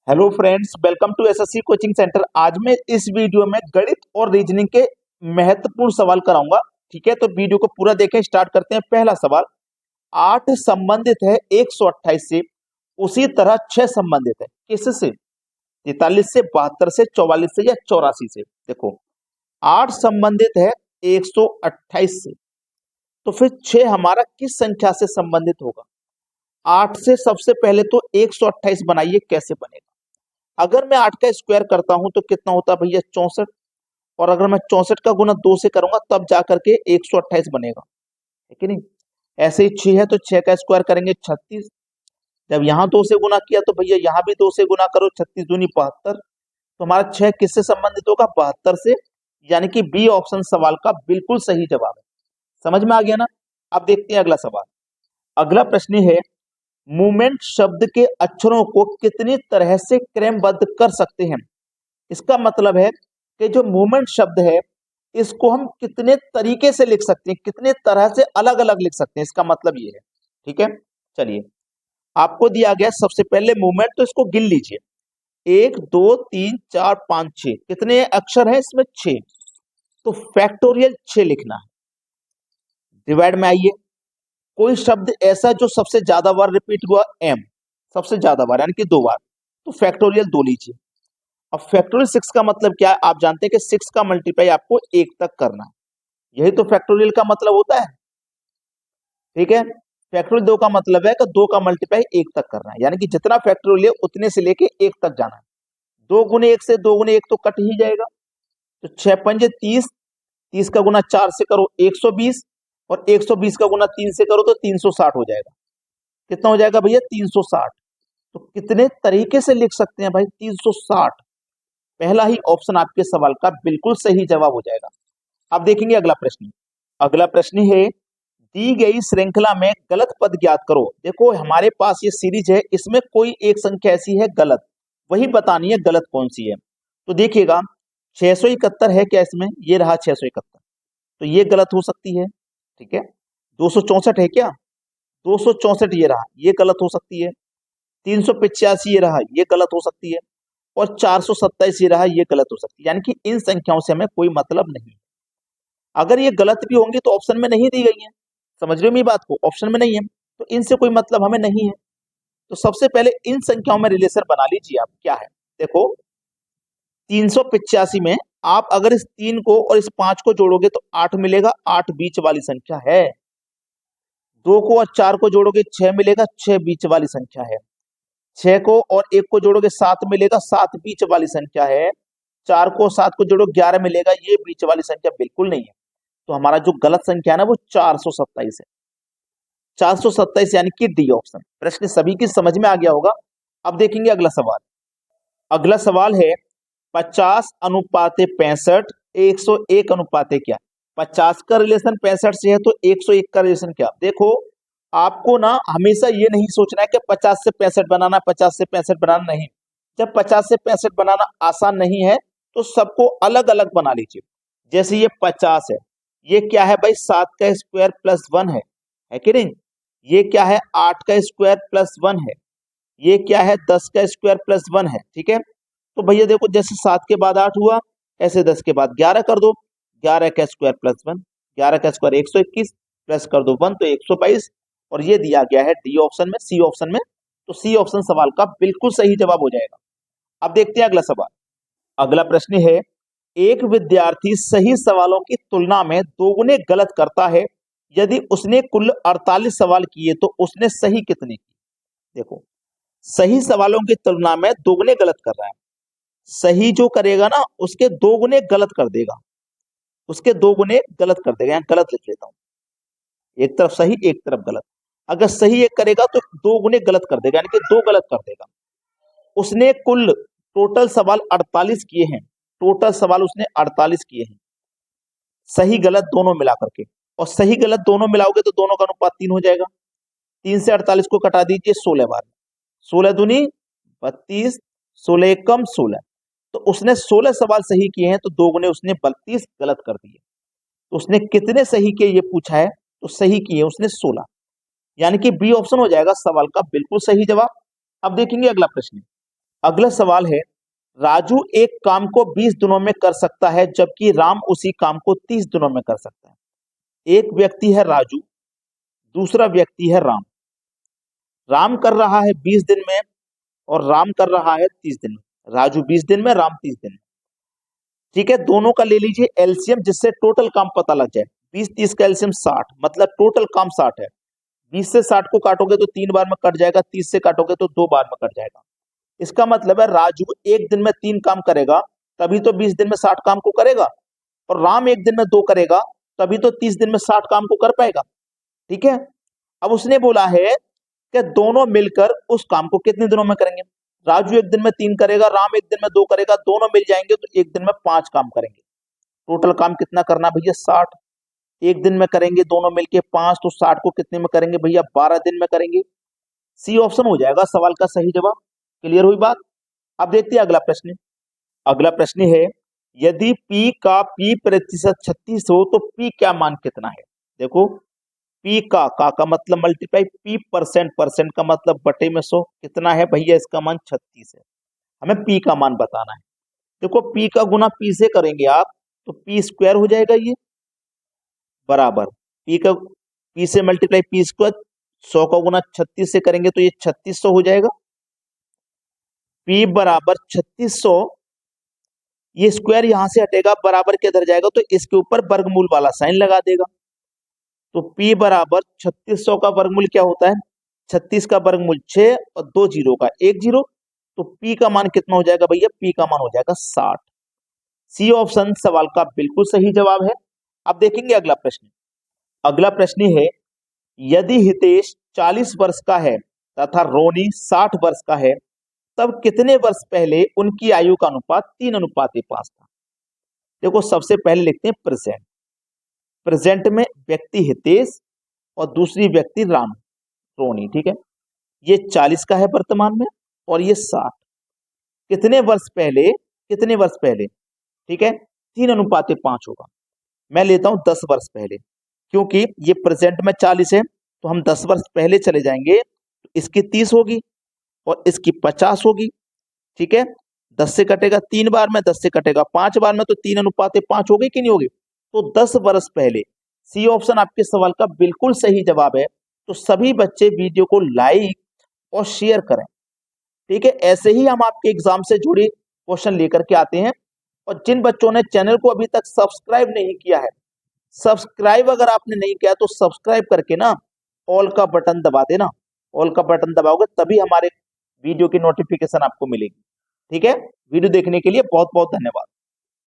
Hello friends, welcome to SSC coaching centre. आज मैं इस वीडियो में गणित और रीजनिंग के महत्वपूर्ण सवाल कराऊंगा। ठीक है, तो वीडियो को पूरा देखें। स्टार्ट करते हैं। पहला सवाल, 8 संबंधित है 128 से, उसी तरह 6 संबंधित है किससे? 43 से, 72 से, 44 से या 84 से। देखो, 8 संबंधित है 128 से, तो फिर 6 हमारा किस संख्या से संबंधित होगा? 8 से सबसे पहले तो 128 बनाइए, कैसे बनेगा? अगर मैं 8 का स्क्वायर करता हूं तो कितना होता है भैया? 64। और अगर मैं 64 का गुना 2 से करूंगा तब जाकर के 128 बनेगा, है कि नहीं? ऐसे ही 6 है तो 6 का स्क्वायर करेंगे 36। जब यहाँ 2 से गुना किया तो भैया यहाँ भी 2 से गुना करो, 36 दूनी 72। तो हमारा 6 किससे संबंधित होगा? 72 से। यानी कि बी ऑप्शन सवाल का बिल्कुल सही जवाब है। समझ में आ गया ना? अब देखते हैं अगला सवाल। अगला प्रश्न है, मूवमेंट शब्द के अक्षरों को कितनी तरह से क्रमबद्ध कर सकते हैं? इसका मतलब है कि जो मूवमेंट शब्द है इसको हम कितने तरीके से लिख सकते हैं, कितने तरह से अलग अलग लिख सकते हैं, इसका मतलब ये है। ठीक है, चलिए, आपको दिया गया सबसे पहले मूवमेंट, तो इसको गिन लीजिए। 1 2 3 4 5 6, कितने अक्षर है इसमें? 6। तो फैक्टोरियल 6 लिखना है। डिवाइड में आइए, कोई शब्द ऐसा जो सबसे ज्यादा बार रिपीट हुआ, एम, सबसे ज्यादा बार यानी कि 2 बार, तो फैक्टोरियल 2 लीजिए। अब फैक्टोरियल 6 का मतलब क्या है? आप जानते हैं कि 6 का मल्टीप्लाई आपको 1 तक करना है। यही तो फैक्टोरियल का मतलब होता है। ठीक है, फैक्टोरियल 2 का मतलब है कि 2 का मल्टीप्लाई 1 तक करना है, यानी कि जितना फैक्टोरियल है उतने से लेके 1 तक जाना है। 2 गुने 1 से 2 गुने 1 तो कट ही जाएगा। तो 6 पंजे 30, 30 का गुना 4 से करो 120, और 120 का गुना 3 से करो तो 360 हो जाएगा। कितना हो जाएगा भैया? 360। तो कितने तरीके से लिख सकते हैं भाई? 360। पहला ही ऑप्शन आपके सवाल का बिल्कुल सही जवाब हो जाएगा। अब देखेंगे अगला प्रश्न। अगला प्रश्न है, दी गई श्रृंखला में गलत पद ज्ञात करो। देखो, हमारे पास ये सीरीज है, इसमें कोई एक संख्या ऐसी है गलत, वही बतानी है गलत कौन सी है। तो देखिएगा, 671 है क्या इसमें? ये रहा 671, तो ये गलत हो सकती है। ठीक है, 264 है क्या? 264 ये रहा, ये गलत हो सकती है। 385 ये रहा, ये गलत हो सकती है। और 427 ये रहा, ये गलत हो सकती है। यानी कि इन संख्याओं से हमें कोई मतलब नहीं। अगर ये गलत भी होंगी तो ऑप्शन में नहीं दी गई है। समझ रहे हो मेरी बात को? ऑप्शन में नहीं है तो इनसे कोई मतलब हमें नहीं है। तो सबसे पहले इन संख्याओं में रिलेशन बना लीजिए आप। क्या है? देखो, 385 में आप अगर इस 3 को और इस 5 को जोड़ोगे तो 8 मिलेगा, 8 बीच वाली संख्या है। 2 को और 4 को जोड़ोगे 6 मिलेगा, 6 बीच वाली संख्या है। 6 को और 1 को जोड़ोगे 7 मिलेगा, 7 बीच वाली संख्या है। 4 को 7 को जोड़ो 11 मिलेगा, ये बीच वाली संख्या बिल्कुल नहीं है। तो हमारा जो गलत संख्या है ना वो 427 है। 427 यानी कि डी ऑप्शन। प्रश्न सभी की समझ में आ गया होगा। अब देखेंगे अगला सवाल। अगला सवाल है, 50 अनुपाते 65, 101 अनुपाते क्या? 50 का रिलेशन 65 से है तो 101 का रिलेशन क्या? देखो, आपको ना हमेशा ये नहीं सोचना है कि 50 से 65 बनाना, 50 से 65 बनाना, नहीं। जब 50 से 65 बनाना आसान नहीं है तो सबको अलग अलग बना लीजिए। जैसे ये 50 है, ये क्या है भाई? 7 का स्क्वायर प्लस 1 है कि नहीं? ये क्या है? 8 का स्क्वायर प्लस 1 है। ये क्या है? 10 का स्क्वायर प्लस 1 है। ठीक है, तो भैया देखो, जैसे 7 के बाद 8 हुआ, ऐसे 10 के बाद 11 कर दो। 11 का स्क्वायर प्लस 1, 11 का स्क्वायर 121, प्लस कर दो 1 तो 122। और ये दिया गया है डी ऑप्शन में, सी ऑप्शन में। तो सी ऑप्शन सवाल का बिल्कुल सही जवाब हो जाएगा। अब देखते हैं अगला सवाल। अगला प्रश्न है, एक विद्यार्थी सही सवालों की तुलना में दोगुने गलत करता है। यदि उसने कुल 48 सवाल किए तो उसने सही कितने किए? देखो, सही सवालों की तुलना में दोगुने गलत कर रहा है। सही जो करेगा ना उसके दो गुने गलत कर देगा, उसके दो गुने गलत कर देगा। यहाँ गलत लिख लेता हूं, एक तरफ सही एक तरफ गलत। अगर सही एक करेगा तो दो गुने गलत कर देगा, यानी कि दो गलत कर देगा। उसने कुल टोटल सवाल 48 किए हैं। टोटल सवाल उसने 48 किए हैं, सही गलत दोनों मिला करके। और सही गलत दोनों मिलाओगे तो दोनों का अनुपात 3 हो जाएगा। 3 से 48 को कटा दीजिए 16 बार। 16 दूनी 32, 16 एकम 16। तो उसने 16 सवाल सही किए हैं तो दो गुने उसने 32 गलत कर दिए। तो उसने कितने सही किए ये पूछा है, तो सही किए उसने 16, यानी कि बी ऑप्शन हो जाएगा सवाल का बिल्कुल सही जवाब। अब देखेंगे अगला प्रश्न। अगला सवाल है, राजू एक काम को 20 दिनों में कर सकता है जबकि राम उसी काम को 30 दिनों में कर सकता है। एक व्यक्ति है राजू, दूसरा व्यक्ति है राम। राम कर रहा है 20 दिन में और राम कर रहा है 30 दिन में। राजू 20 दिन में, राम 30 दिन में। ठीक है, दोनों का ले लीजिए एलसीएम जिससे टोटल काम पता लग जाए। 20-30 का एलसीएम 60, मतलब टोटल काम 60 है। 20 से 60 को काटोगे तो 3 बार में कट जाएगा, 30 से काटोगे तो 2 बार में कट जाएगा। इसका मतलब है राजू एक दिन में 3 काम करेगा, तभी तो 20 दिन में 60 काम को करेगा। और राम एक दिन में 2 करेगा, तभी तो 30 दिन में 60 काम को कर पाएगा। ठीक है, अब उसने बोला है कि दोनों मिलकर उस काम को कितने दिनों में करेंगे। राजू एक दिन में 3 करेगा, राम एक दिन में 2 करेगा, दोनों मिल जाएंगे तो एक दिन में 5 काम करेंगे। टोटल काम कितना करना भैया, 60। एक दिन में करेंगे दोनों मिलके 5, तो 60 को कितने में करेंगे भैया, 12 दिन में करेंगे। सी ऑप्शन हो जाएगा सवाल का सही जवाब। क्लियर हुई बात। अब देखते हैं अगला प्रश्न। अगला प्रश्न है, यदि P का P प्रतिशत 36 हो तो P का मान कितना है। देखो, P का मतलब मल्टीप्लाई, P परसेंट का मतलब बटे में 100 कितना है भैया, इसका मान 36 है। हमें P का मान बताना है। देखो, P का गुना P से करेंगे आप तो P स्क्वायर हो जाएगा, ये बराबर P से मल्टीप्लाई P स्क्वायर, 100 का गुना 36 से करेंगे तो ये 3600 हो जाएगा। P बराबर 3600, ये स्क्वायर यहां से हटेगा, बराबर के इधर जाएगा तो इसके ऊपर वर्गमूल वाला साइन लगा देगा। तो P बराबर 3600 का वर्गमूल क्या होता है, 36 का वर्गमूल 6 और 2 जीरो का 1 जीरो। तो P का मान कितना हो जाएगा भैया, P का मान हो जाएगा 60। सी ऑप्शन सवाल का बिल्कुल सही जवाब है। अब देखेंगे अगला प्रश्न। अगला प्रश्न है, यदि हितेश 40 वर्ष का है तथा रोनी 60 वर्ष का है, तब कितने वर्ष पहले उनकी आयु का अनुपात 3:5 था। देखो, सबसे पहले लिखते हैं प्रेजेंट। प्रेजेंट में व्यक्ति हितेश और दूसरी व्यक्ति रोनी। ठीक है, ये 40 का है वर्तमान में और ये 60। कितने वर्ष पहले, कितने वर्ष पहले, ठीक है, 3:5 होगा। मैं लेता हूं 10 वर्ष पहले, क्योंकि ये प्रेजेंट में 40 है तो हम 10 वर्ष पहले चले जाएंगे तो इसकी 30 होगी और इसकी 50 होगी। ठीक है, 10 से कटेगा 3 बार में, 10 से कटेगा 5 बार में, तो 3:5 होगी कि नहीं होगी। तो 10 वर्ष पहले। सी ऑप्शन आपके सवाल का बिल्कुल सही जवाब है। तो सभी बच्चे वीडियो को लाइक और शेयर करें। ठीक है, ऐसे ही हम आपके एग्जाम से जुड़े क्वेश्चन लेकर के आते हैं। और जिन बच्चों ने चैनल को अभी तक सब्सक्राइब नहीं किया है, सब्सक्राइब अगर आपने नहीं किया तो सब्सक्राइब करके ना ऑल का बटन दबा देना। ऑल का बटन दबाओगे तभी हमारे वीडियो की नोटिफिकेशन आपको मिलेगी। ठीक है, वीडियो देखने के लिए बहुत बहुत धन्यवाद।